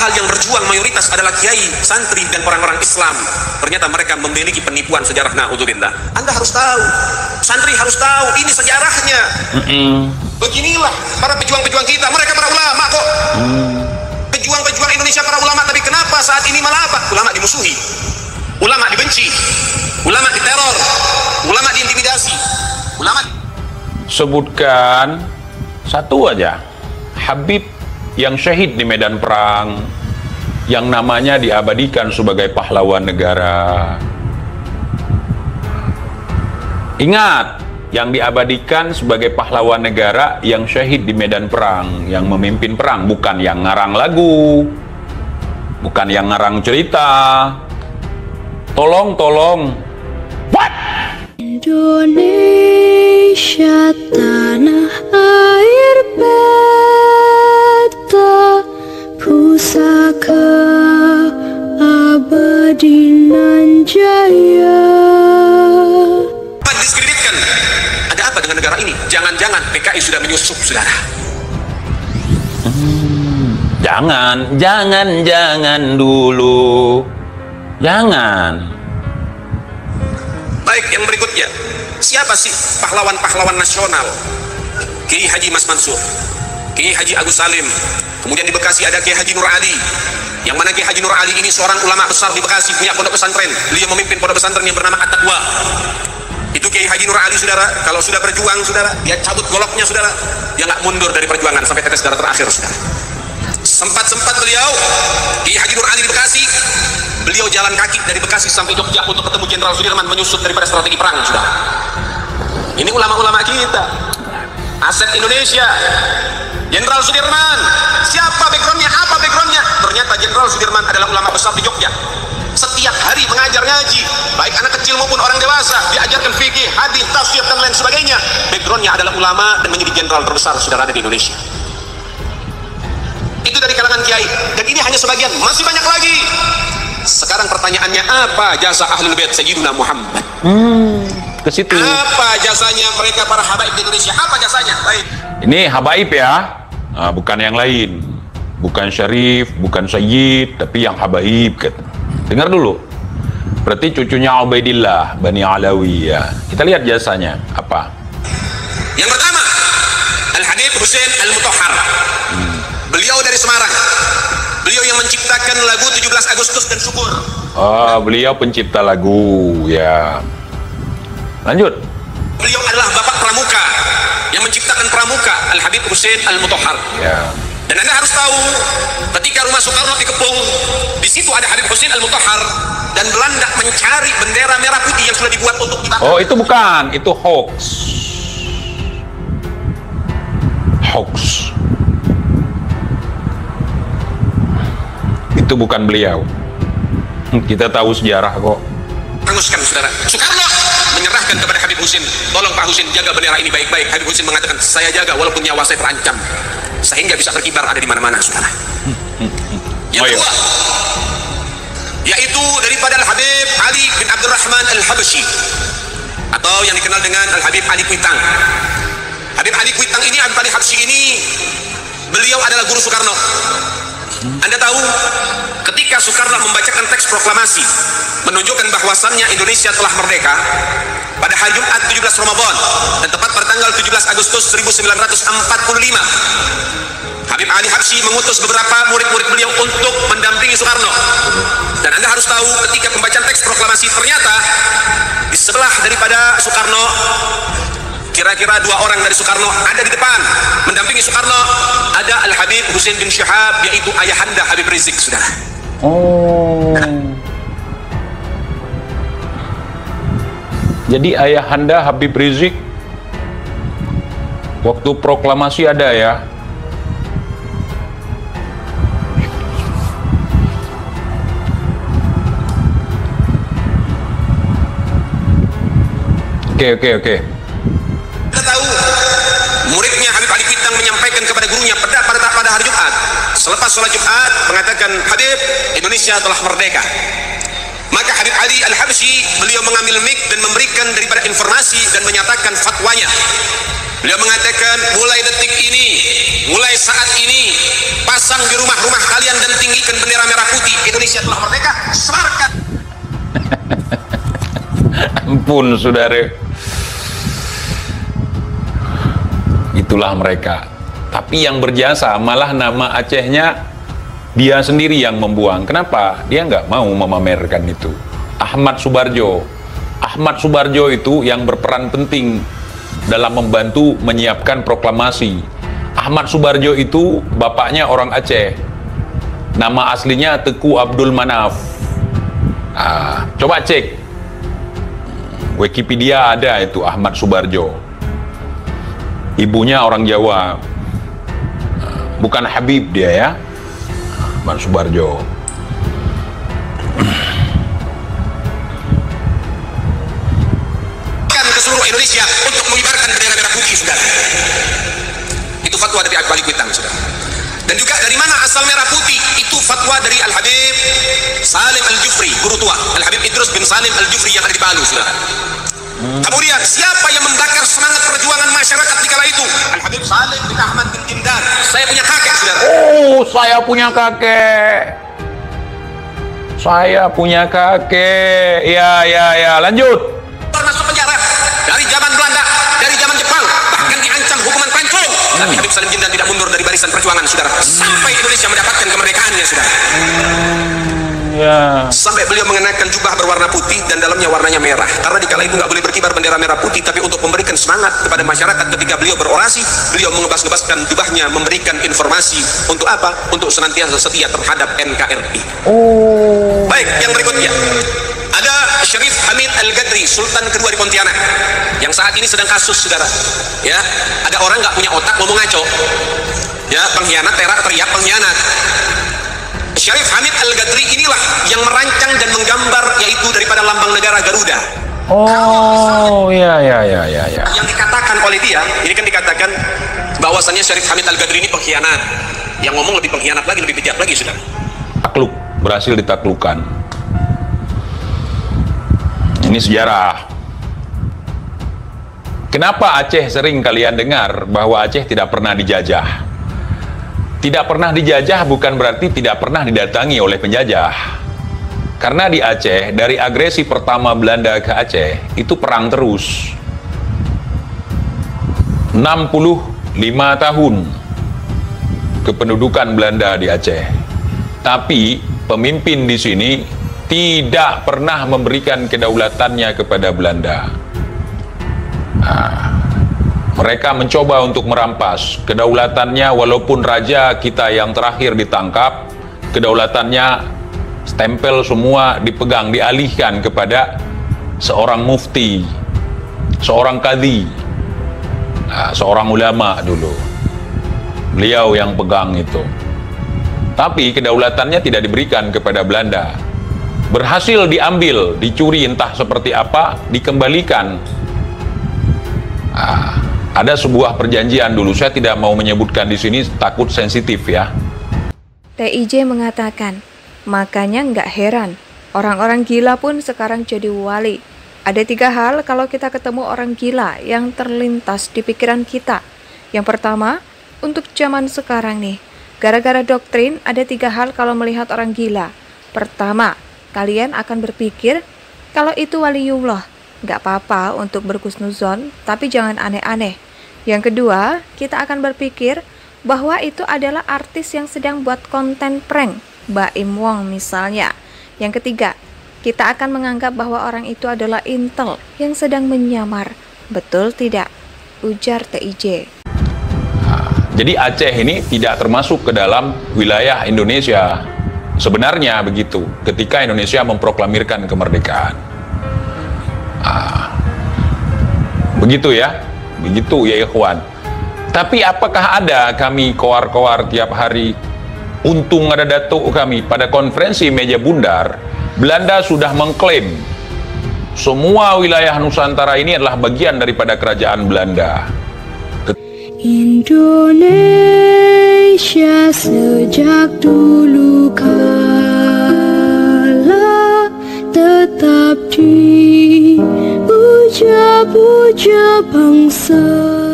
Padahal yang berjuang mayoritas adalah kiai, santri, dan orang-orang Islam. Ternyata mereka memiliki penipuan sejarah, na'udzubillah. Anda harus tahu, santri harus tahu, ini sejarahnya. Beginilah para pejuang-pejuang kita, mereka para ulama kok. Pejuang-pejuang Indonesia para ulama, tapi kenapa saat ini malah apa? Ulama dimusuhi, ulama dibenci, ulama diteror, ulama diintimidasi, ulama. Sebutkan satu aja Habib yang syahid di medan perang, yang namanya diabadikan sebagai pahlawan negara. Ingat, yang diabadikan sebagai pahlawan negara yang syahid di medan perang, yang memimpin perang, bukan yang ngarang lagu, bukan yang ngarang cerita. Tolong. What? Indonesia tanah air beta, pusaka abadi nan jaya. Diskreditkan. Ada apa dengan negara ini? Jangan-jangan PKI sudah menyusup, saudara. Jangan dulu. Jangan. Baik, yang berikutnya. Siapa sih pahlawan-pahlawan nasional? Kiai Haji Mas Mansur, Kiai Haji Agus Salim. Kemudian di Bekasi ada Kiai Haji Nur Ali. Yang mana Kiai Haji Nur Ali ini seorang ulama besar di Bekasi, punya pondok pesantren. Beliau memimpin pondok pesantren yang bernama At-Taqwa. Itu Kiai Haji Nur Ali, saudara. Kalau sudah berjuang, saudara, dia cabut goloknya, saudara. Dia nggak mundur dari perjuangan sampai tetes darah terakhir, saudara. Sempat beliau Kiai Haji Nur Ali di Bekasi, beliau jalan kaki dari Bekasi sampai Jogja untuk ketemu Jenderal Sudirman, menyusun daripada strategi perang, saudara. Ini ulama-ulama kita, aset Indonesia. Jenderal Sudirman, siapa backgroundnya, apa backgroundnya? Ternyata Jenderal Sudirman adalah ulama besar di Jogja. Setiap hari mengajar ngaji, baik anak kecil maupun orang dewasa, diajarkan fikih, hadis, tafsir, dan lain sebagainya. Backgroundnya adalah ulama dan menjadi jenderal terbesar, saudara, ada di Indonesia. Itu dari kalangan kiai, dan ini hanya sebagian, masih banyak lagi. Sekarang pertanyaannya, apa jasa Ahlul Bait Sayyiduna Muhammad? Ke situ. Apa jasanya mereka para habaib di Indonesia? Apa jasanya? Baik. Ini habaib ya, bukan yang lain, bukan syarif, bukan sayyid, tapi yang habaib. Dengar dulu. Berarti cucunya Ubaidillah Bani Alawi ya. Kita lihat jasanya apa. Yang pertama, Al-Habib Husain Al-Mutahhar. Beliau dari Semarang. Beliau yang menciptakan lagu 17 Agustus dan Syukur. Beliau pencipta lagu ya. Lanjut. Beliau adalah bapak pramuka yang menciptakan pramuka, Al-Habib Husain Al-Mutahhar. Ya. Dan Anda harus tahu, ketika rumah Soekarno dikepung, di situ ada Habib Husain Al-Mutahhar, dan Belanda mencari bendera merah putih yang sudah dibuat untuk dibakar. Oh, itu bukan, itu hoax. Hoax. Itu bukan beliau. Kita tahu sejarah kok. Hanguskan, saudara. Soekarno menyerahkan kepada Habib Husain, tolong Pak Husain jaga bendera ini baik-baik. Habib Husain mengatakan, saya jaga walaupun nyawa saya terancam, sehingga bisa berkibar ada di mana-mana, saudara. Yang kedua, yaitu daripada Al-Habib Ali bin Abdurrahman Al-Habashi, atau yang dikenal dengan Al-Habib Ali Kuitang. Habib Ali Kuitang ini, Habib Ali Habsyi ini, beliau adalah guru Soekarno. Anda tahu, ketika Soekarno membacakan teks proklamasi menunjukkan bahwasannya Indonesia telah merdeka pada hari Jumat 17 Ramadan dan tepat pada tanggal 17 Agustus 1945, Habib Ali Habsyi mengutus beberapa murid-murid beliau untuk mendampingi Soekarno. Dan Anda harus tahu, ketika pembacaan teks proklamasi, ternyata di sebelah daripada Soekarno, kira-kira 2 orang dari Soekarno ada di depan mendampingi Soekarno, ada Al-Habib Husain bin Syihab, yaitu ayahanda Habib Rizik, saudara. Oh. Jadi ayahanda Habib Rizik waktu proklamasi ada ya. Oke. Kita tahu, muridnya Habib Ali Kuitang menyampaikan kepada gurunya pada hari Jumat, selepas sholat Jumat, mengatakan, Habib, Indonesia telah merdeka. Maka Habib Ali Al-Habsyi beliau mengambil mic dan memberikan daripada informasi dan menyatakan fatwanya. Beliau mengatakan, mulai detik ini, mulai saat ini, pasang di rumah-rumah kalian dan tinggikan bendera merah putih. Indonesia telah merdeka. Semarkan. Ampun saudara, itulah mereka. Tapi yang berjasa malah nama Acehnya dia sendiri yang membuang. Kenapa? Dia nggak mau memamerkan itu. Ahmad Subarjo. Ahmad Subarjo itu yang berperan penting dalam membantu menyiapkan proklamasi. Ahmad Subarjo itu bapaknya orang Aceh. Nama aslinya Teku Abdul Manaf. Coba cek Wikipedia, ada itu Ahmad Subarjo. Ibunya orang Jawa. Bukan Habib dia ya. Ahmad Subarjo. Ke seluruh Indonesia untuk mengibarkan bendera merah putih, saudara. Itu fatwa dari Akbal Kuitang, saudara. Dan juga dari mana asal merah putih? Itu fatwa dari Al-Habib Salim Al-Jufri, guru tua. Al-Habib Idrus bin Salim Al-Jufri yang ada di Palu, saudara. Kemudian siapa yang membakar semangat perjuangan masyarakat di kala itu? Al-Habib Salim bin Ahmad bin Jimdan. Saya punya kakek, saudara. Oh, saya punya kakek. Saya punya kakek. Ya, lanjut. Masuk penjara dari zaman Belanda, dari zaman Jepang, bahkan diancam hukuman pancung. Tapi Habib Salim Jimdan tidak mundur dari barisan perjuangan, saudara, sampai Indonesia mendapatkan kemerdekaannya, saudara. Ya. Sampai beliau mengenakan jubah berwarna putih dan dalamnya warnanya merah. Karena di kala itu nggak boleh berkibar bendera merah putih, tapi untuk memberikan semangat kepada masyarakat ketika beliau berorasi, beliau mengebas-ngebaskan jubahnya, memberikan informasi untuk apa? Untuk senantiasa setia terhadap NKRI. Oh. Baik, yang berikutnya ada Syarif Hamid Al-Gadri, Sultan kedua di Pontianak, yang saat ini sedang kasus, saudara. Ya, ada orang nggak punya otak ngomong ngaco. Ya, pengkhianat, teriak pengkhianat. Syarif Hamid Al-Gadri inilah yang merancang dan menggambar yaitu daripada lambang negara Garuda. Oh, ya. Yang dikatakan oleh dia, ini kan dikatakan bahwasannya Syarif Hamid Al-Gadri ini pengkhianat. Yang ngomong lebih pengkhianat lagi, lebih bejat lagi, saudara. Takluk, berhasil ditaklukkan. Ini sejarah. Kenapa Aceh sering kalian dengar bahwa Aceh tidak pernah dijajah? Tidak pernah dijajah bukan berarti tidak pernah didatangi oleh penjajah. Karena di Aceh, dari agresi pertama Belanda ke Aceh, itu perang terus. 65 tahun kependudukan Belanda di Aceh. Tapi pemimpin di sini tidak pernah memberikan kedaulatannya kepada Belanda. Mereka mencoba untuk merampas kedaulatannya, walaupun raja kita yang terakhir ditangkap, kedaulatannya stempel semua dipegang, dialihkan kepada seorang mufti, seorang qadhi, seorang ulama dulu. Beliau yang pegang itu. Tapi kedaulatannya tidak diberikan kepada Belanda. Berhasil diambil, dicuri entah seperti apa, dikembalikan. Ada sebuah perjanjian dulu, saya tidak mau menyebutkan di sini, takut sensitif ya. TIJ mengatakan, makanya nggak heran, orang-orang gila pun sekarang jadi wali. Ada 3 hal kalau kita ketemu orang gila yang terlintas di pikiran kita. Yang pertama, untuk zaman sekarang nih, gara-gara doktrin ada 3 hal kalau melihat orang gila. Pertama, kalian akan berpikir kalau itu waliullah. Nggak apa-apa untuk berhusnuzon, tapi jangan aneh-aneh. Yang kedua, kita akan berpikir bahwa itu adalah artis yang sedang buat konten prank, Baim Wong misalnya. Yang ketiga, kita akan menganggap bahwa orang itu adalah intel yang sedang menyamar. Betul tidak? Ujar TIJ. Jadi Aceh ini tidak termasuk ke dalam wilayah Indonesia. Sebenarnya begitu, ketika Indonesia memproklamirkan kemerdekaan. Begitu ya ikhwan. Tapi apakah ada kami koar-koar tiap hari? Untung ada datuk kami pada konferensi meja bundar. Belanda sudah mengklaim semua wilayah Nusantara ini adalah bagian daripada kerajaan Belanda. Indonesia sejak dulu kala puja-puja bangsa.